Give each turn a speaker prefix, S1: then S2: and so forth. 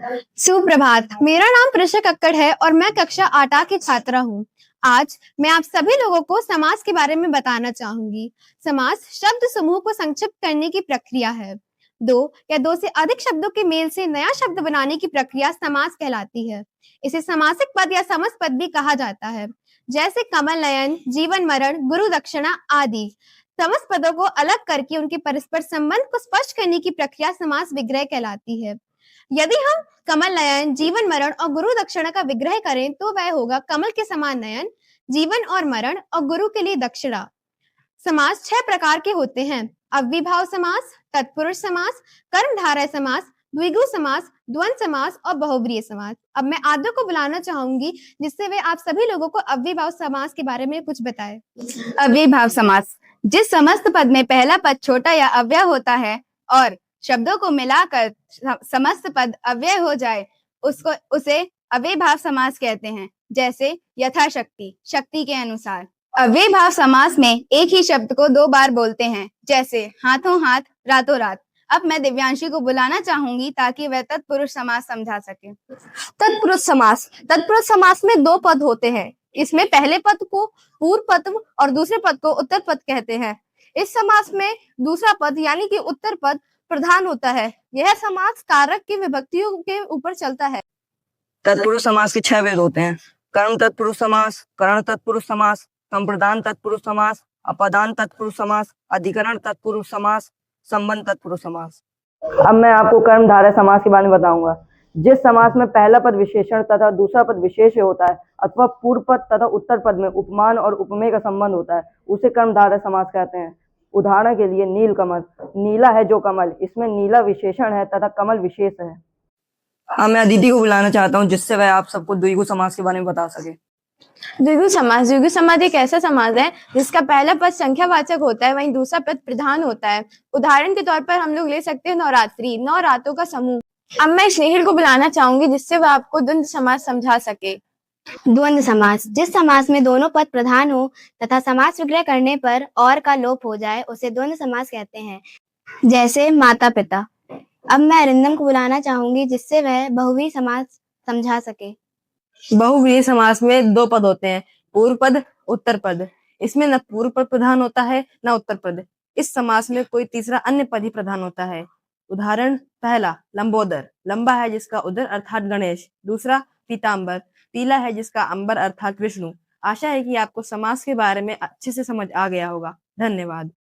S1: सुप्रभात। मेरा नाम प्रिशा कक्कड़ है और मैं कक्षा 8 की छात्रा हूँ। आज मैं आप सभी लोगों को समास के बारे में बताना चाहूंगी। समास शब्द समूह को संक्षिप्त करने की प्रक्रिया है। दो या दो से अधिक शब्दों के मेल से नया शब्द बनाने की प्रक्रिया समास कहलाती है। इसे समासिक पद या समस्त पद भी कहा जाता है, जैसे कमल नयन, जीवन मरण, गुरु दक्षिणा आदि। समस्त पदों को अलग करके उनके परस्पर संबंध को स्पष्ट करने की प्रक्रिया समास विग्रह कहलाती है। यदि हम कमल नयन, जीवन मरण और गुरु दक्षिणा का विग्रह करें तो वह होगा कमल के समान नयन, जीवन और मरण और गुरु के लिए दक्षिणा। समास 6 प्रकार के होते हैं: अव्ययीभाव समास, तत्पुरुष समास, कर्मधारय समास, द्विगु समास, द्वंद्व समास और बहुव्रीहि समास। अब मैं आद्य को बुलाना चाहूंगी जिससे वे आप सभी लोगों को अव्ययीभाव समास के बारे में कुछ बताए।
S2: अव्ययीभाव समास जिस समस्त पद में पहला पद छोटा या अव्यय होता है और शब्दों को मिलाकर समस्त पद अव्यय हो जाए उसे अव्ययीभाव समास कहते हैं। जैसे यथाशक्ति, शक्ति के अनुसार। अव्ययीभाव समास में एक ही शब्द को 2 बार बोलते हैं, जैसे हाथों हाथ, रातों रात। अब मैं दिव्यांशी को बुलाना चाहूंगी ताकि वह तत्पुरुष समास समझा सके।
S3: तत्पुरुष समास में 2 पद होते हैं। इसमें पहले पद को पूर्व पद और दूसरे पद को उत्तर पद कहते हैं। इस समास में दूसरा पद यानी कि उत्तर पद प्रधान होता है। यह समास कारक की विभक्तियों के ऊपर चलता है।
S4: तत्पुरुष समास के 6 भेद होते हैं: कर्म तत्पुरुष समास, करण तत्पुरुष समास, संप्रदान तत्पुरुष समास, अपादान तत्पुरुष समास, अधिकरण तत्पुरुष समास, संबंध तत्पुरुष समास। अब मैं आपको कर्मधारय समास के बारे में बताऊंगा। जिस समास में पहला पद विशेषण तथा दूसरा पद विशेष होता है अथवा पूर्व पद तथा उत्तर पद में उपमान और उपमेय का संबंध होता है, उसे कर्मधारय समास कहते हैं। उदाहरण के लिए नील कमल, नीला है जो कमल, इसमें नीला विशेषण है तथा कमल विशेष है। अब मैं अदिति को बुलाना चाहता हूँ जिससे वह आप सबको द्विगु समास के बारे में बता सके।
S1: द्विगु समास एक ऐसा समास है जिसका पहला पद संख्यावाचक होता है, वहीं दूसरा पद प्रधान होता है। उदाहरण के तौर पर हम लोग ले सकते हैं नवरात्रि, 9 रातों का समूह। अब मैं स्नेहिल को बुलाना चाहूंगी जिससे वह आपको द्वंद्व समास समझा सके।
S5: द्वंद्व समास जिस समास में दोनों पद प्रधान हो तथा समास विग्रह करने पर और का लोप हो जाए उसे द्वंद्व समास कहते हैं, जैसे माता पिता। अब मैं अरिंदम को बुलाना चाहूंगी जिससे वह बहुव्रीहि समास समझा सके।
S3: बहुव्रीहि समास में 2 पद होते हैं, पूर्व पद, उत्तर पद। इसमें न पूर्व पद प्रधान होता है न उत्तर पद। इस समास में कोई तीसरा अन्य पद ही प्रधान होता है। उदाहरण: पहला लंबोदर, लंबा है जिसका उदर अर्थात गणेश। दूसरा पीतांबर, पीला है जिसका अंबर अर्थात विष्णु। आशा है कि आपको समास के बारे में अच्छे से समझ आ गया होगा। धन्यवाद।